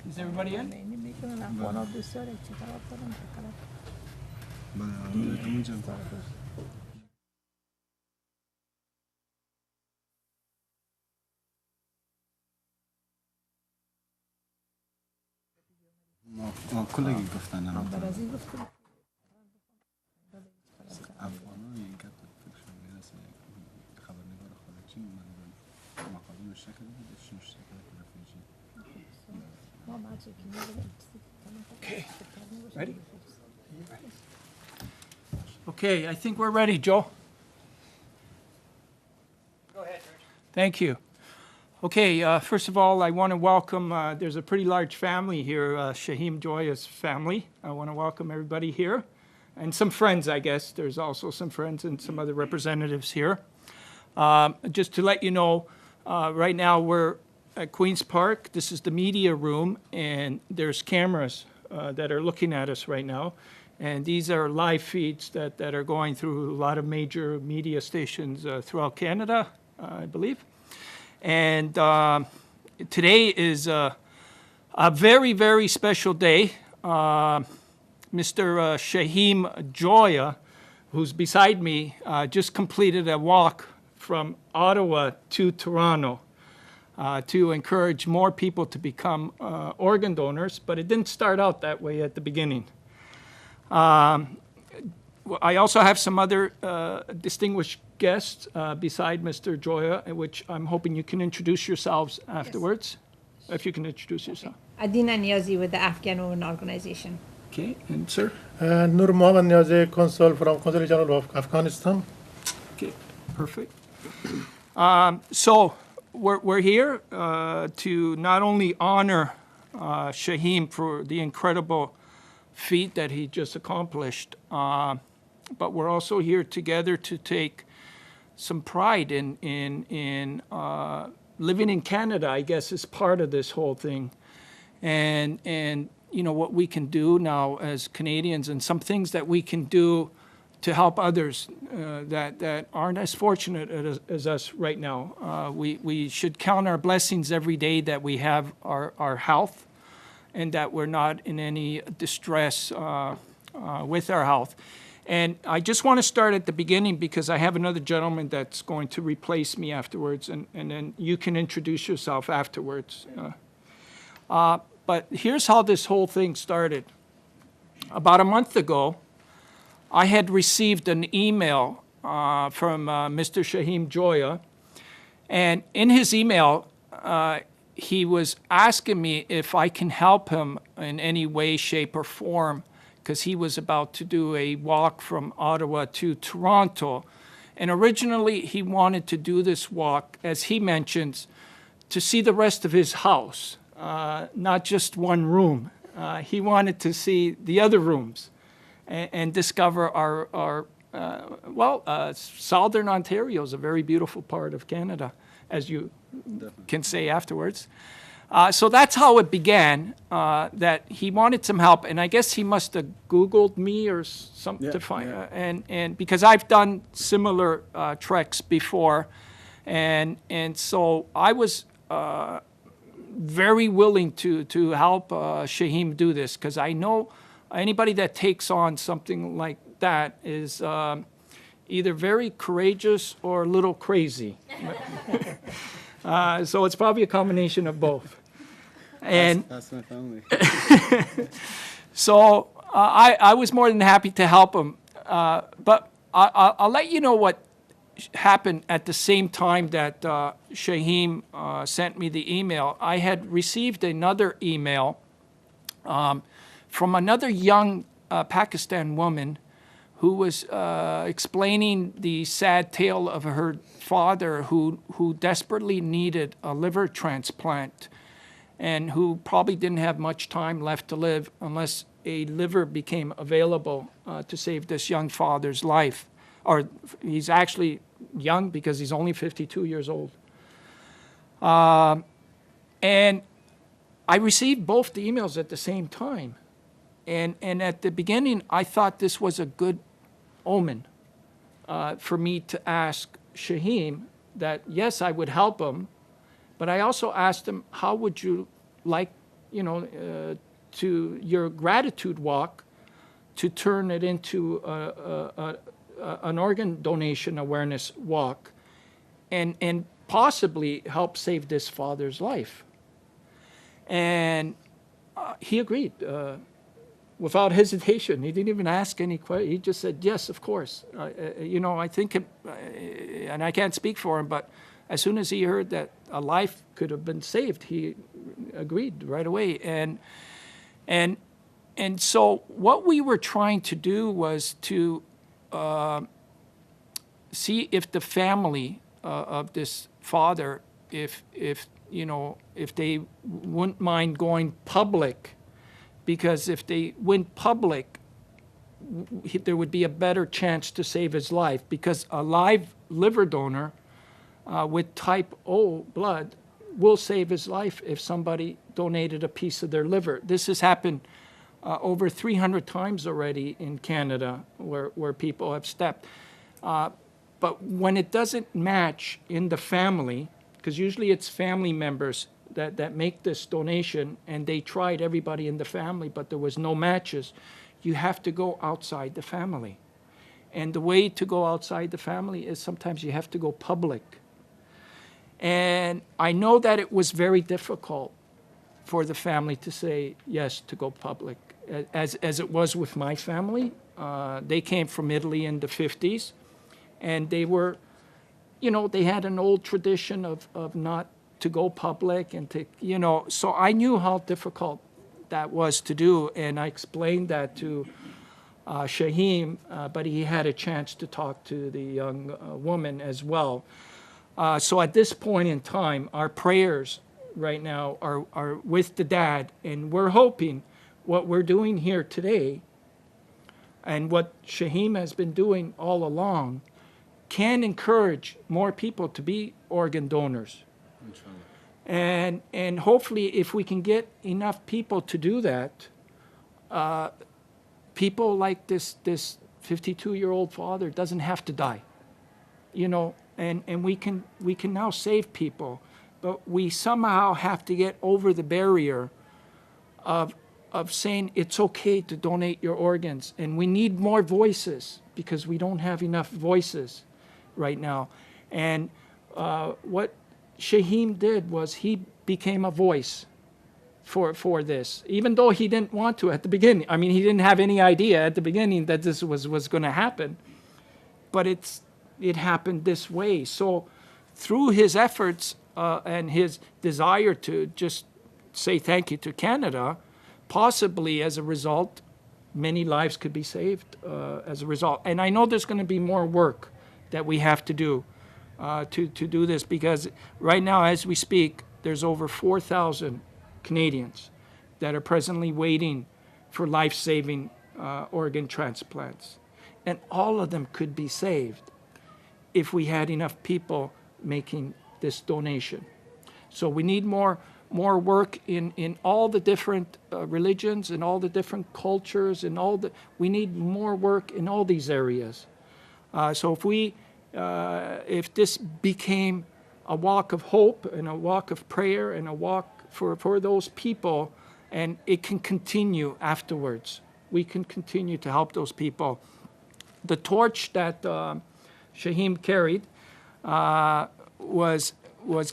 Is everybody in? کلگی گفتن افغان‌ها این که فکر خبرنگار خارجی مقاله شکل Okay. Ready? Okay, I think we're ready, Joe. Go ahead, George. Thank you. Okay, first of all, I want to welcome, there's a pretty large family here, Shaheem Joya's family. I want to welcome everybody here. And some friends, I guess. There's also some friends and some other representatives here. Just to let you know, right now we're at Queen's Park. This is the media room, and there's cameras that are looking at us right now. And these are live feeds that are going through a lot of major media stations throughout Canada, I believe. And today is a very, very special day. Mr. Shaheem Joya, who's beside me, just completed a walk from Ottawa to Toronto to encourage more people to become organ donors, but it didn't start out that way at the beginning. I also have some other distinguished guests beside Mr. Joya, which I'm hoping you can introduce yourselves afterwards. Yes. If you can introduce yourself. Adina Niazi with the Afghan Women Organization. Okay, and sir? Nur Mohammed Niazi, Consul from Consulate General of Afghanistan. Okay, perfect. So we're here to not only honor Shaheem for the incredible feat that he just accomplished, but we're also here together to take some pride in living in Canada, I guess, is part of this whole thing. And you know, what we can do now as Canadians and some things that we can do to help others that aren't as fortunate as us right now. We should count our blessings every day that we have our health and that we're not in any distress with our health. And I just want to start at the beginning because I have another gentleman that's going to replace me afterwards, and then you can introduce yourself afterwards. But here's how this whole thing started. About a month ago, I had received an email from Mr. Shaheem Joya, and in his email, he was asking me if I can help him in any way, shape, or form, because he was about to do a walk from Ottawa to Toronto. And originally, he wanted to do this walk, as he mentions, to see the rest of his house, not just one room. He wanted to see the other rooms and discover our Southern Ontario is a very beautiful part of Canada, as you can say afterwards. So that's how it began, that he wanted some help. And I guess he must have Googled me or something to find, and because I've done similar treks before. And so I was very willing to help Shaheem do this, because I know anybody that takes on something like that is either very courageous or a little crazy. So it's probably a combination of both. And that's my family. So I was more than happy to help him. But I'll let you know what happened at the same time that Shaheem sent me the email. I had received another email from another young Pakistan woman who was explaining the sad tale of her father who desperately needed a liver transplant and who probably didn't have much time left to live unless a liver became available to save this young father's life. Or he's actually young because he's only 52 years old. And I received both the emails at the same time. And at the beginning, I thought this was a good omen for me to ask Shaheem that, yes, I would help him, But I also asked him, how would you like, to your gratitude walk to turn it into an organ donation awareness walk and possibly help save this father's life? And he agreed without hesitation. He didn't even ask any question. He just said, yes, of course. I think, and I can't speak for him, but as soon as he heard that a life could have been saved, he agreed right away. And so what we were trying to do was to see if the family of this father, if they wouldn't mind going public, because if they went public, there would be a better chance to save his life, because a live liver donor with type O blood will save his life if somebody donated a piece of their liver. This has happened over 300 times already in Canada where people have stepped. But when it doesn't match in the family, because usually it's family members that make this donation, and they tried everybody in the family, but there was no matches, you have to go outside the family. And the way to go outside the family is sometimes you have to go public. And I know that it was very difficult for the family to say yes to go public, as it was with my family. They came from Italy in the 50s, and they were, they had an old tradition of not to go public and to, so I knew how difficult that was to do, and I explained that to Shaheem, but he had a chance to talk to the young woman as well. So at this point in time, our prayers right now are with the dad, and we're hoping what we're doing here today and what Shaheem has been doing all along can encourage more people to be organ donors. And hopefully if we can get enough people to do that, people like this 52-year-old father doesn't have to die, and we can now save people, but we somehow have to get over the barrier of saying it's okay to donate your organs, and we need more voices because we don't have enough voices right now. And what Shaheem did was he became a voice for this, even though he didn't want to at the beginning. I mean, he didn't have any idea at the beginning that this was going to happen, but it happened this way. So through his efforts and his desire to just say thank you to Canada, possibly as a result, many lives could be saved as a result. And I know there's going to be more work that we have to do to do this, because right now as we speak, there's over 4,000 Canadians that are presently waiting for life-saving organ transplants. And all of them could be saved if we had enough people making this donation. So we need more work in all the different religions and all the different cultures and we need more work in all these areas. So if this became a walk of hope and a walk of prayer and a walk for those people, and it can continue afterwards. We can continue to help those people. The torch that Shaheem carried was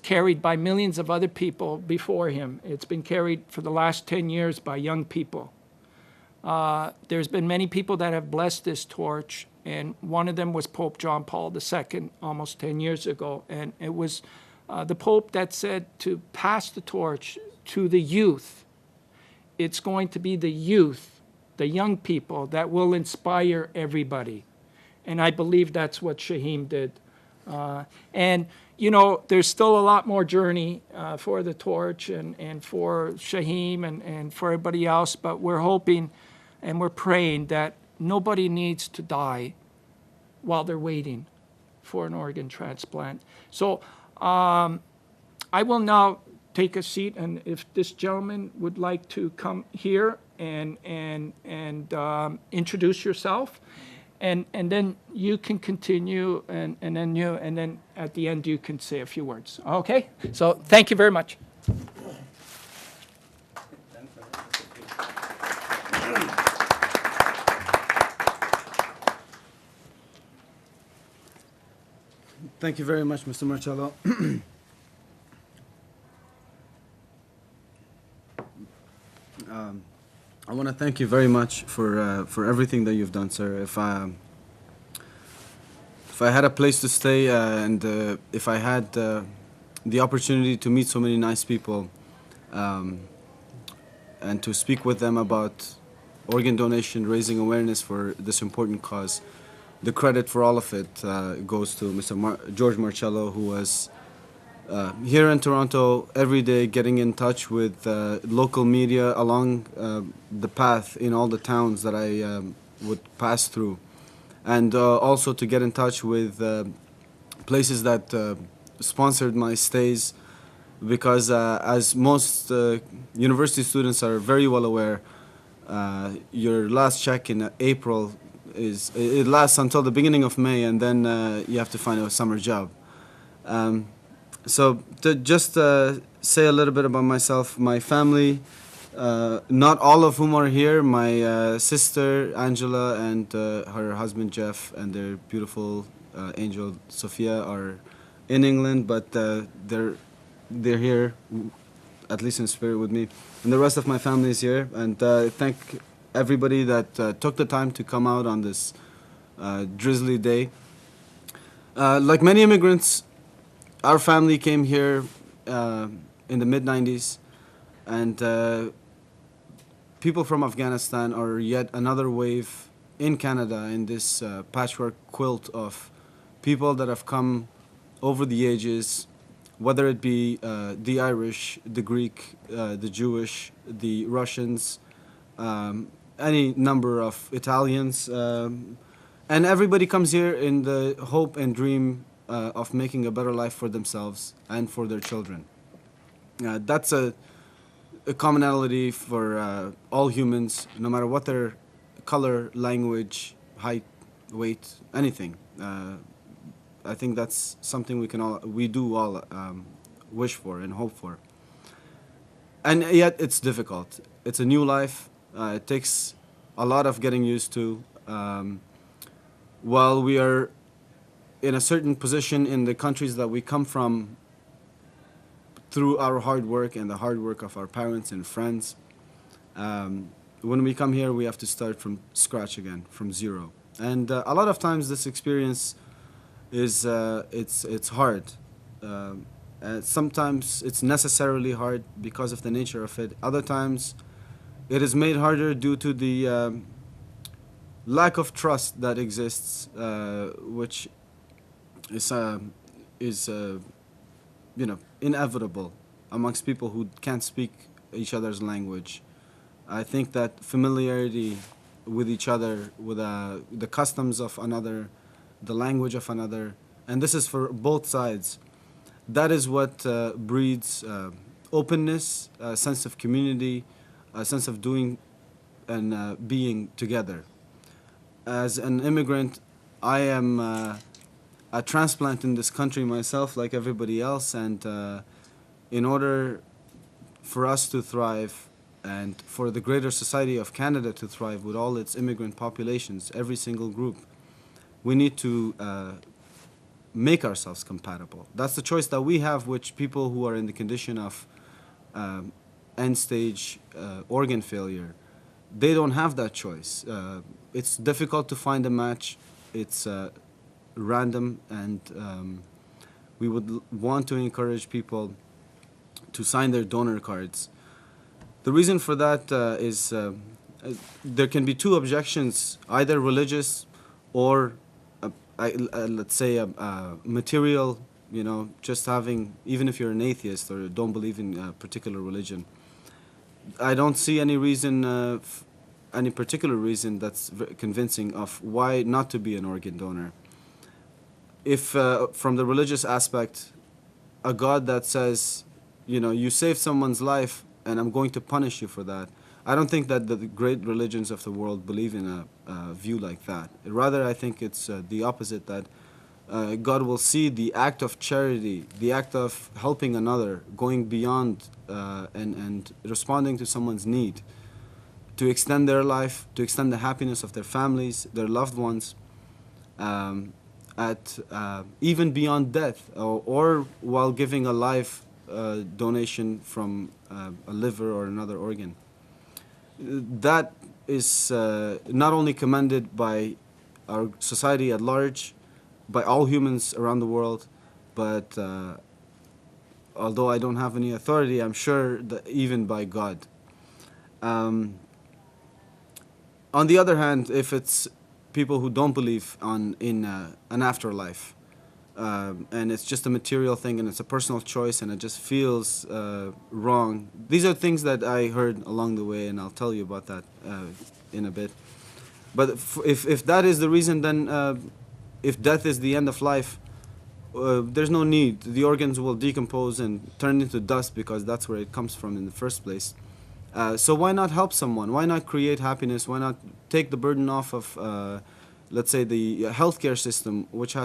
carried by millions of other people before him. It's been carried for the last 10 years by young people. There's been many people that have blessed this torch, and one of them was Pope John Paul II almost 10 years ago. And it was the Pope that said to pass the torch to the youth. It's going to be the youth, the young people, that will inspire everybody. And I believe that's what Shaheem did. And, there's still a lot more journey for the torch and for Shaheem and for everybody else, but we're hoping and we're praying that nobody needs to die while they're waiting for an organ transplant. So I will now take a seat, and if this gentleman would like to come here and introduce yourself, and then you can continue, and then at the end you can say a few words. Okay? So thank you very much. Thank you very much, Mr. Marcello. I want to thank you very much for everything that you've done, sir. If I had a place to stay and if I had the opportunity to meet so many nice people and to speak with them about organ donation, raising awareness for this important cause, the credit for all of it goes to Mr. George Marcello, who was here in Toronto every day, getting in touch with local media along the path in all the towns that I would pass through, and also to get in touch with places that sponsored my stays, because as most university students are very well aware, your last check in April it lasts until the beginning of May, and then you have to find a summer job. So to just say a little bit about myself, my family, not all of whom are here. My sister Angela and her husband Jeff and their beautiful angel Sophia are in England, but they're here, at least in spirit, with me. And the rest of my family is here. And thank everybody that took the time to come out on this drizzly day. Like many immigrants, our family came here in the mid-90s, and people from Afghanistan are yet another wave in Canada in this patchwork quilt of people that have come over the ages, whether it be the Irish, the Greek, the Jewish, the Russians, any number of Italians, and everybody comes here in the hope and dream of making a better life for themselves and for their children. That's a commonality for all humans, no matter what their color, language, height, weight, anything. I think that's something we do all wish for and hope for. And yet it's difficult. It's a new life. It takes a lot of getting used to. While we are in a certain position in the countries that we come from, through our hard work and the hard work of our parents and friends, when we come here, we have to start from scratch again, from zero. And a lot of times this experience is it's hard. Sometimes it's necessarily hard because of the nature of it. Other times it is made harder due to the lack of trust that exists, which is inevitable amongst people who can't speak each other's language. I think that familiarity with each other, with the customs of another, the language of another, and this is for both sides, that is what breeds openness, a sense of community, a sense of doing and being together. As an immigrant, I am a transplant in this country myself, like everybody else, and in order for us to thrive and for the greater society of Canada to thrive with all its immigrant populations, every single group, we need to make ourselves compatible. That's the choice that we have, which people who are in the condition of end-stage organ failure, they don't have that choice. It's difficult to find a match. It's random, and we would want to encourage people to sign their donor cards. The reason for that is there can be two objections, either religious or let's say material, just having, even if you're an atheist or don't believe in a particular religion. I don't see any reason, any particular reason that's convincing of why not to be an organ donor. If from the religious aspect, a God that says, you saved someone's life and I'm going to punish you for that, I don't think that the great religions of the world believe in a view like that. Rather, I think it's the opposite, that God will see the act of charity, the act of helping another, going beyond and responding to someone's need, to extend their life, to extend the happiness of their families, their loved ones, at even beyond death, or while giving a life donation from a liver or another organ. That is not only commended by our society at large, by all humans around the world, but although I don't have any authority, I'm sure that even by God. On the other hand, if it's people who don't believe in an afterlife, and it's just a material thing and it's a personal choice and it just feels wrong. These are things that I heard along the way, and I'll tell you about that in a bit. But if that is the reason, then if death is the end of life, there's no need. The organs will decompose and turn into dust, because that's where it comes from in the first place. So why not help someone? Why not create happiness? Why not take the burden off of let's say the healthcare system, which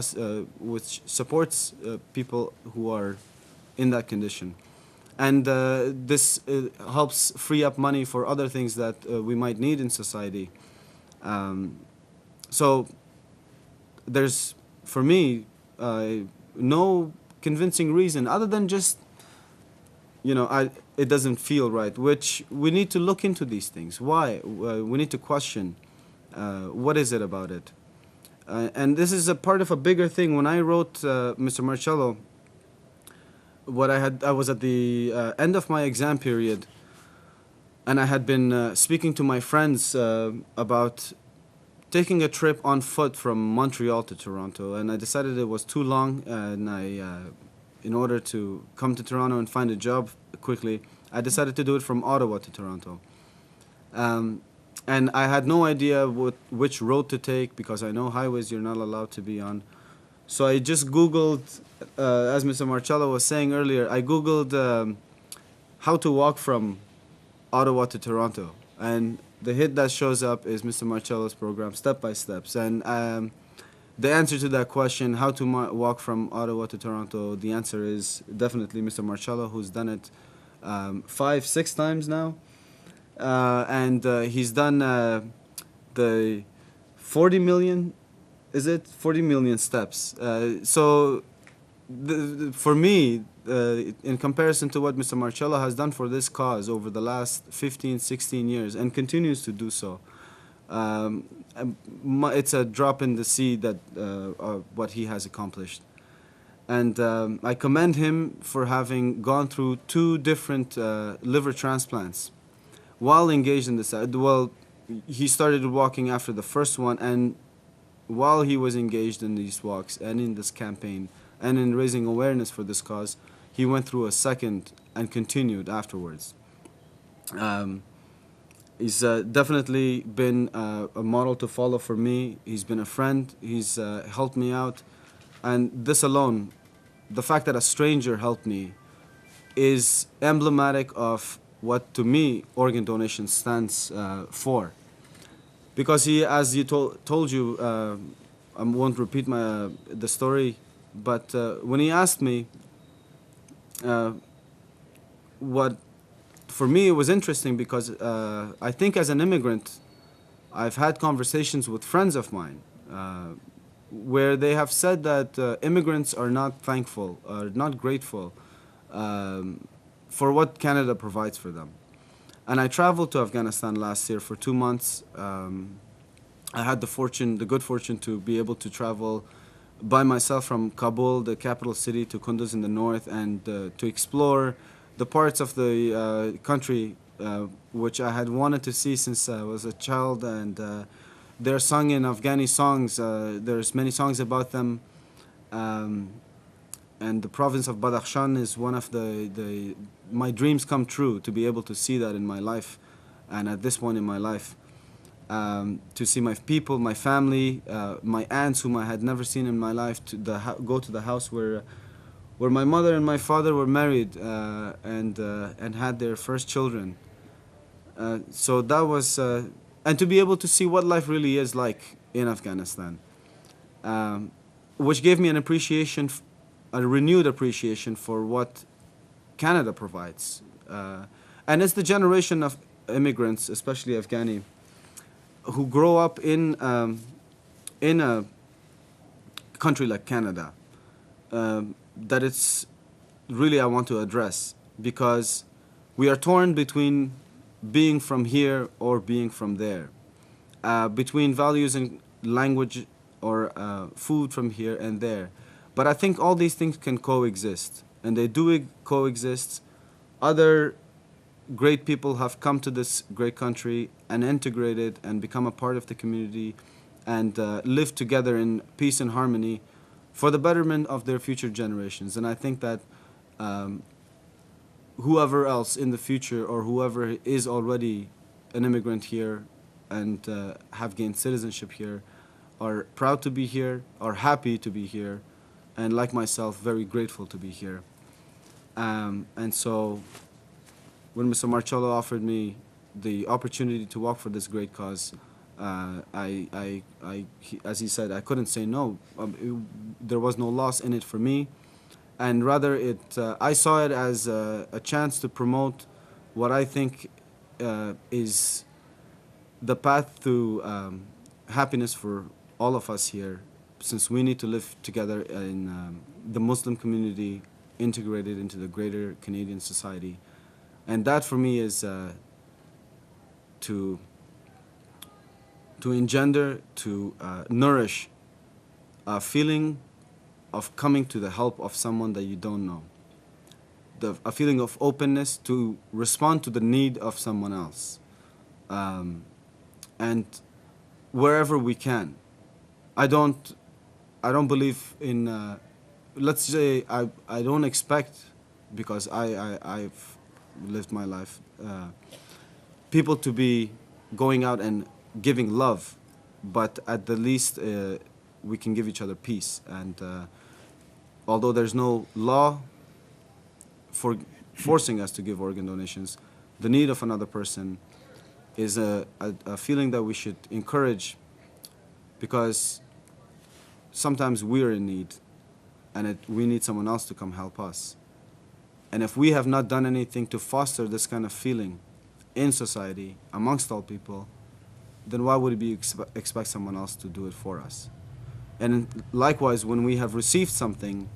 supports people who are in that condition, and this helps free up money for other things that we might need in society. So there's, for me, no convincing reason other than just, it doesn't feel right. Which we need to look into these things. Why? We need to question. What is it about it? And this is a part of a bigger thing. When I wrote Mr. Marcello, I was at the end of my exam period, and I had been speaking to my friends about taking a trip on foot from Montreal to Toronto, and I decided it was too long, and in order to come to Toronto and find a job quickly, I decided to do it from Ottawa to Toronto. And I had no idea which road to take, because I know highways you're not allowed to be on. So I just Googled, as Mr. Marcello was saying earlier, I Googled how to walk from Ottawa to Toronto. And the hit that shows up is Mr. Marcello's program, Step by Steps. And the answer to that question, how to walk from Ottawa to Toronto, the answer is definitely Mr. Marcello, who's done it 5-6 times now. And he's done the 40 million, is it? 40 million steps. So for me, in comparison to what Mr. Marcello has done for this cause over the last 15, 16 years, and continues to do so, it's a drop in the sea that what he has accomplished. And I commend him for having gone through 2 different liver transplants while engaged in this. Well, he started walking after the first one, and while he was engaged in these walks and in this campaign and in raising awareness for this cause, he went through a second and continued afterwards. He's definitely been a model to follow for me. He's been a friend. He's helped me out. And this alone, the fact that a stranger helped me, is emblematic of what, to me, organ donation stands for. Because he, as you told you, I won't repeat the story, but when he asked me what, for me it was interesting, because I think as an immigrant, I've had conversations with friends of mine where they have said that immigrants are not thankful, are not grateful for what Canada provides for them. And I traveled to Afghanistan last year for 2 months. I had the good fortune to be able to travel by myself from Kabul, the capital city, to Kunduz in the north, and to explore the parts of the country which I had wanted to see since I was a child. And they're sung in Afghani songs. There's many songs about them. And the province of Badakhshan is one of my dreams come true, to be able to see that in my life, and at this point in my life, to see my people, my family, my aunts whom I had never seen in my life, to go to the house where my mother and my father were married and had their first children. So that was, and to be able to see what life really is like in Afghanistan, which gave me an appreciation, a renewed appreciation for what Canada provides. And it's the generation of immigrants, especially Afghani, who grow up in a country like Canada, that it's really I want to address, because we are torn between being from here or being from there, between values and language or food from here and there. But I think all these things can coexist, and they do coexist. Other great people have come to this great country and integrated and become a part of the community and live together in peace and harmony for the betterment of their future generations. And I think that whoever else in the future or whoever is already an immigrant here and have gained citizenship here are proud to be here, are happy to be here, and like myself, very grateful to be here. And so when Mr. Marcello offered me the opportunity to work for this great cause, as he said, I couldn't say no. There was no loss in it for me, and rather I saw it as a chance to promote what I think is the path to happiness for all of us here, since we need to live together in the Muslim community, integrated into the greater Canadian society. And that for me is to engender, to nourish a feeling of coming to the help of someone that you don't know, a feeling of openness to respond to the need of someone else, and wherever we can. I don't believe in, let's say, I don't expect, because I've lived my life, people to be going out and giving love, but at the least we can give each other peace. And although there's no law for forcing us to give organ donations, the need of another person is a feeling that we should encourage, because sometimes we're in need and we need someone else to come help us. And if we have not done anything to foster this kind of feeling in society amongst all people, then why would we expect someone else to do it for us? And likewise, when we have received something,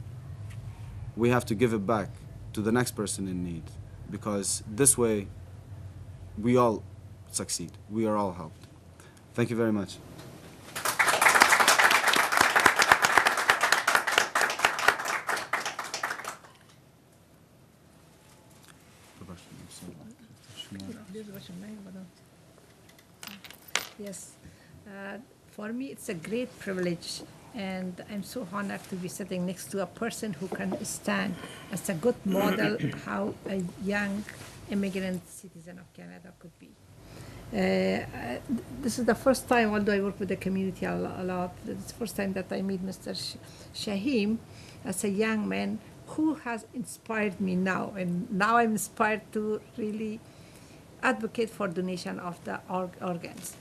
we have to give it back to the next person in need, because this way we all succeed. We are all helped. Thank you very much. Yes, for me it's a great privilege, and I'm so honored to be sitting next to a person who can stand as a good model how a young immigrant citizen of Canada could be. This is the first time, although I work with the community a lot, it's the first time that I meet Mr. Shaheem as a young man who has inspired me now, and now I'm inspired to really advocate for donation of the organs.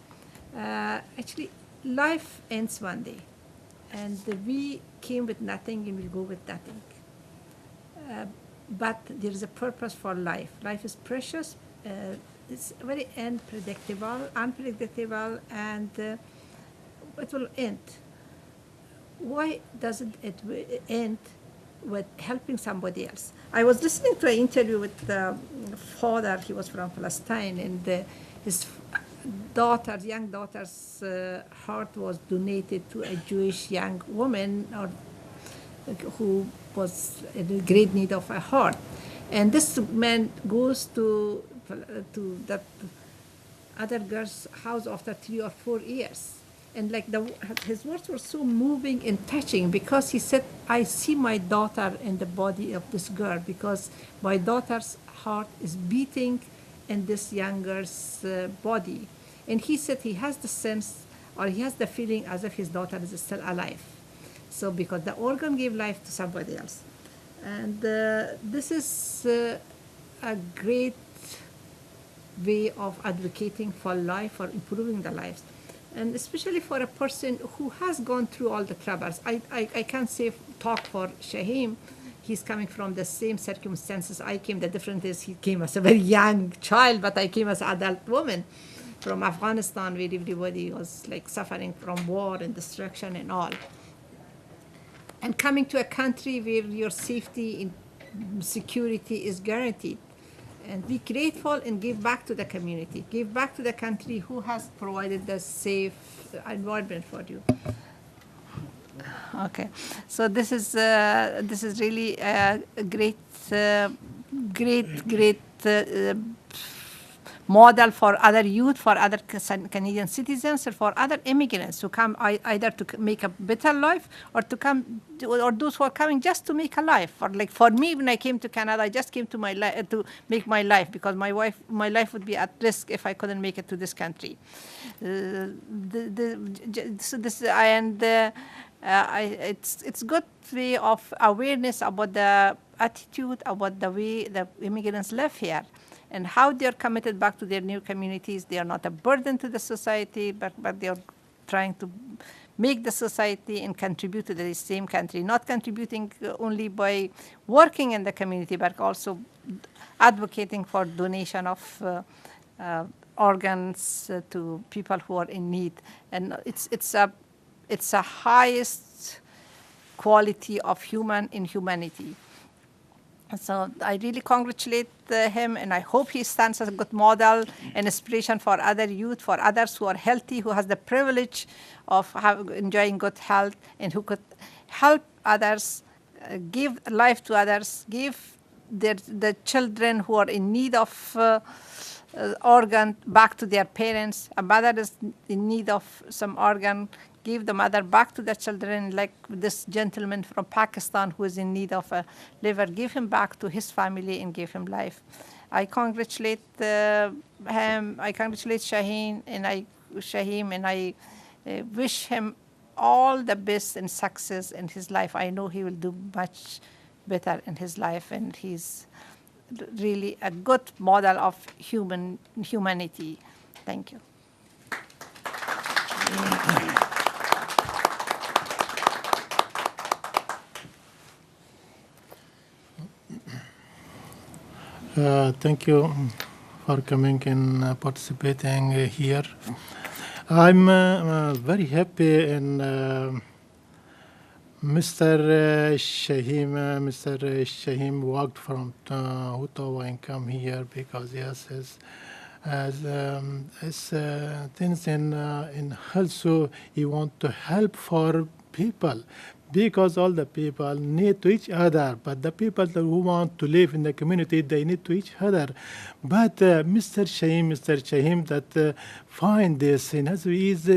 Actually, life ends one day, and we came with nothing and we'll go with nothing. But there is a purpose for life. Life is precious. It's very unpredictable, and it will end. Why doesn't it end with helping somebody else? I was listening to an interview with the father. He was from Palestine, and his young daughter's heart was donated to a Jewish young woman who was in great need of a heart. And this man goes to that other girl's house after 3 or 4 years. And like his words were so moving and touching, because he said, I see my daughter in the body of this girl, because my daughter's heart is beating in this young girl's body. And he said he has the sense, or he has the feeling as if his daughter is still alive. So because the organ gave life to somebody else. And this is a great way of advocating for life, for improving the lives. And especially for a person who has gone through all the troubles. I can't talk for Shaheem. He's coming from the same circumstances I came. The difference is he came as a very young child, but I came as an adult woman from Afghanistan, where everybody was like suffering from war and destruction and all. And coming to a country where your safety and security is guaranteed. And be grateful and give back to the community. Give back to the country who has provided the safe environment for you. Okay, so this is really a great model for other youth, for other Canadian citizens, or for other immigrants who come either to make a better life or to come, or those who are coming just to make a life. Or like for me, when I came to Canada, I just came to to make my life, because my life would be at risk if I couldn't make it to this country. It's good way of awareness about the attitude, about the way the immigrants live here, and how they are committed back to their new communities. They are not a burden to the society, but they are trying to make the society and contribute to the same country, not contributing only by working in the community, but also advocating for donation of organs to people who are in need. And it's a highest quality of humanity. So I really congratulate him, and I hope he stands as a good model and inspiration for other youth, for others who are healthy, who has the privilege of enjoying good health, and who could help others, give life to others, give the children who are in need of organ back to their parents. A mother is in need of some organ, give the mother back to the children, like this gentleman from Pakistan who is in need of a liver, give him back to his family and give him life. I congratulate him, I congratulate Shaheem, and I wish him all the best and success in his life. I know he will do much better in his life, and he's really a good model of humanity. Thank you. Thank you for coming and participating here. I'm very happy, and Mr. Shaheem walked from Ottawa and come here because yes, as things in also he want to help for people, because all the people need to each other, but the people who want to live in the community, they need to each other. But Mr. Shaheem that find this, and also he's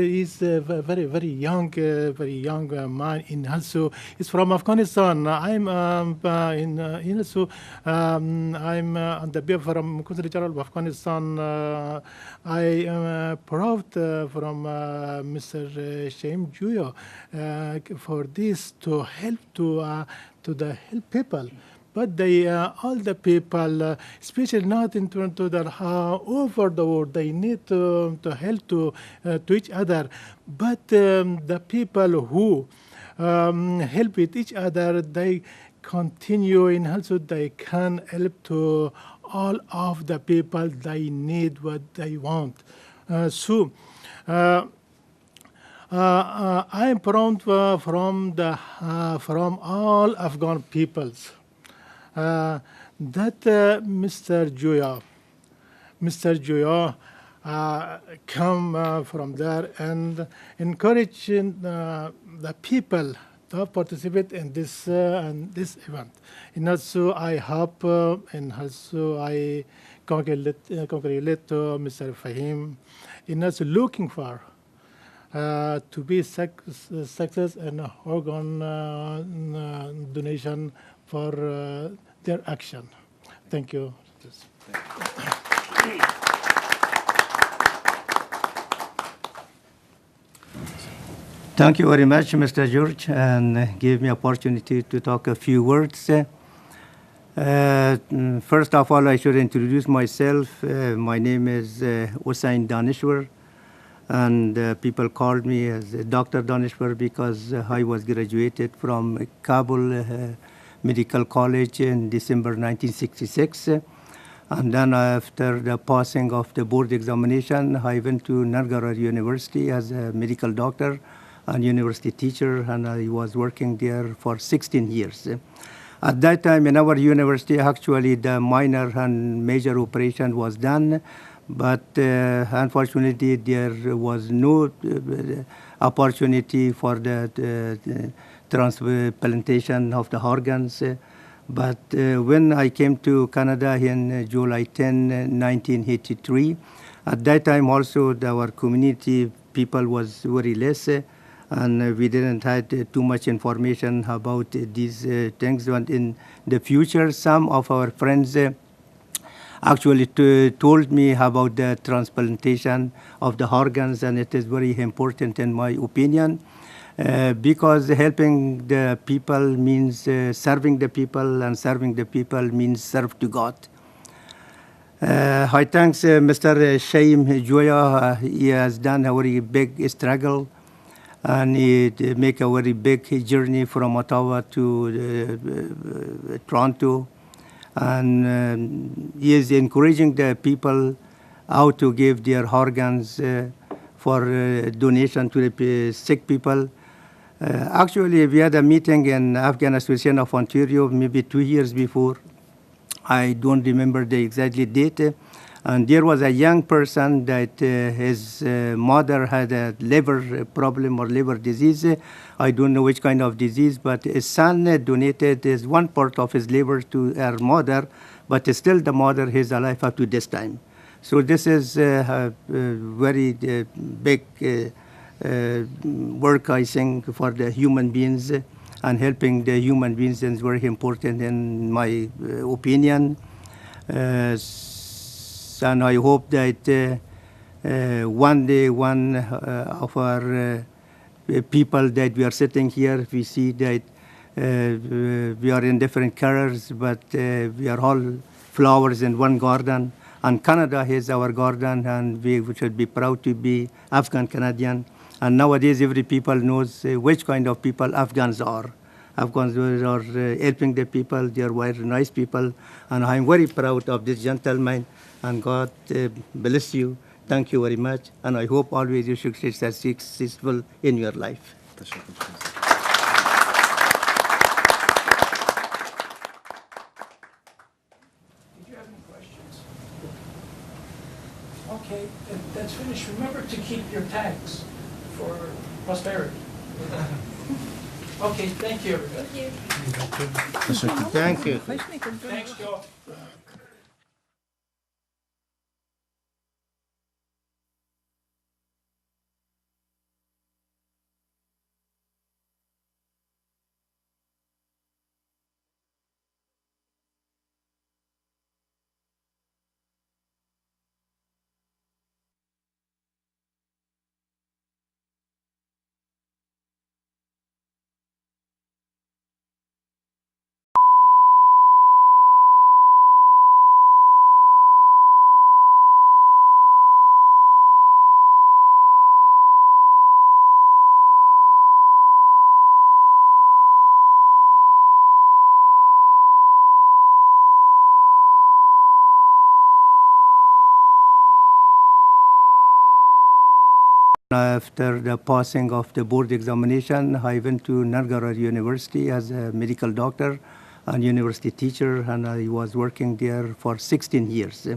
a very young man, and also he's from Afghanistan. I'm I'm on the behalf from Consul General of Afghanistan. I am proud from Mr. Shaheem Juyo for this to help to the help people. But they, all the people, especially not in Toronto, that over the world, they need to help to each other. But the people who help with each other, they continue, and also they can help to all of the people. They need what they want. I am proud from all Afghan peoples. That Mr. Joya come from there and encouraging the people to participate in this event. And also I hope and also I congratulate to Mr. Fahim, and also looking for to be success and organ donation for their action. Thank you. Thank you very much, Mr. George, and give me opportunity to talk a few words. First of all, I should introduce myself. My name is Hussain Danishwar, and people called me as Dr. Danishwar because I was graduated from Kabul Medical College in December 1966. And then after the passing of the board examination, I went to Nargara University as a medical doctor and university teacher, and I was working there for 16 years. At that time in our university, actually the minor and major operation was done, but unfortunately there was no opportunity for the transplantation of the organs. But when I came to Canada in July 10, 1983, at that time also our community people was very less, and we didn't have too much information about these things. And in the future, some of our friends actually told me about the transplantation of the organs, and it is very important in my opinion. Because helping the people means serving the people, and serving the people means serve to God. I thank Mr. Shaheem Joya. He has done a very big struggle, and he make a very big journey from Ottawa to Toronto. And he is encouraging the people how to give their organs for donation to the sick people. Actually, we had a meeting in Afghan Association of Ontario maybe 2 years before. I don't remember the exact date. And there was a young person that his mother had a liver problem or liver disease. I don't know which kind of disease, but his son donated his one part of his liver to her mother, but still the mother is alive up to this time. So this is a very big work, I think, for the human beings, and helping the human beings is very important in my opinion. And I hope that one day one of our people that we are sitting here, we see that we are in different colors, but we are all flowers in one garden. And Canada is our garden, and we should be proud to be Afghan Canadian. And nowadays, every people knows which kind of people Afghans are. Afghans are helping the people. They are very nice people. And I'm very proud of this gentleman. And God bless you. Thank you very much. And I hope always you should be successful in your life. Did you have any questions? Okay, that's finished. Remember to keep your tags for prosperity. Okay, thank you, everybody. Thank you. Thanks, Joe. After the passing of the board examination, I went to Nargara University as a medical doctor and university teacher, and I was working there for 16 years.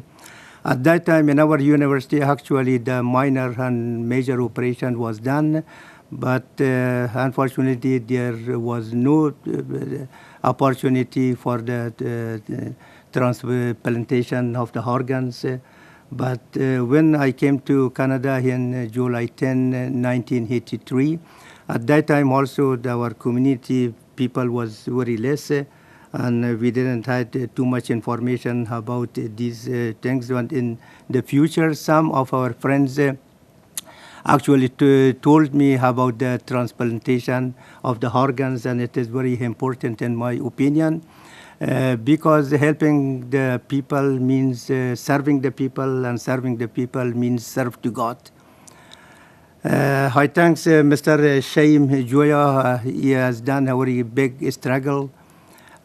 At that time in our university, actually the minor and major operation was done, but unfortunately there was no opportunity for the transplantation of the organs. But when I came to Canada in July 10, 1983, at that time also our community people was very less, and we didn't have too much information about these things. And in the future, some of our friends actually told me about the transplantation of the organs, and it is very important in my opinion. because helping the people means serving the people, and serving the people means serve to God. I thank Mr. Shaheem Joya. He has done a very big struggle,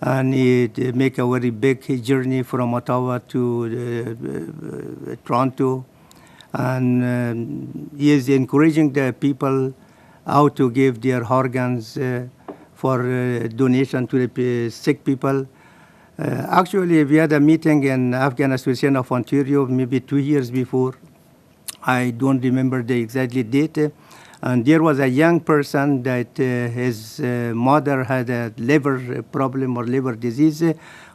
and he make a very big journey from Ottawa to Toronto, and he is encouraging the people how to give their organs for donation to the sick people. Actually, we had a meeting in Afghan Association of Ontario maybe 2 years before. I don't remember the exact date. And there was a young person that his mother had a liver problem or liver disease.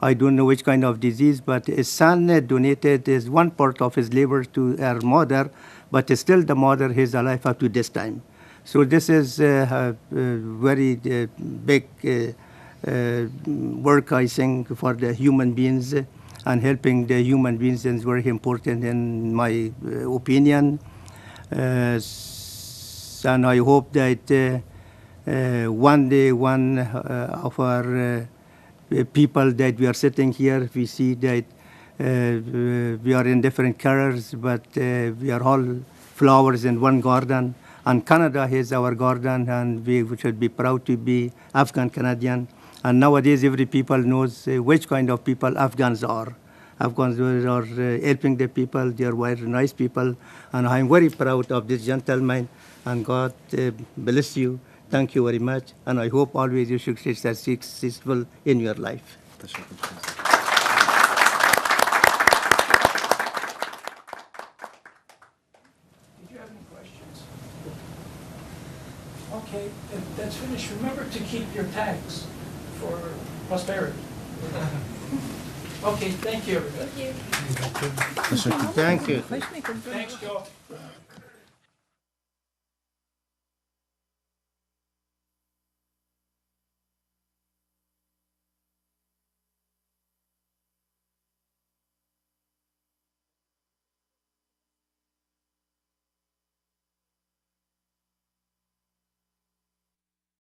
I don't know which kind of disease, but his son donated his one part of his liver to her mother, but still the mother is alive up to this time. So this is a very big work, I think, for the human beings, and helping the human beings is very important in my opinion. And I hope that one day one of our people that we are sitting here, we see that we are in different colors, but we are all flowers in one garden. And Canada is our garden, and we should be proud to be Afghan Canadian. And nowadays, every people knows which kind of people Afghans are. Afghans are helping the people. They are very nice people. And I'm very proud of this gentleman. And God bless you. Thank you very much. And I hope always you should be successful in your life. Did you have any questions? Okay, that's finished. Remember to keep your tags for prosperity. Okay, thank you, everybody. Thank you. Thank you. Thank you. Thanks, Joe.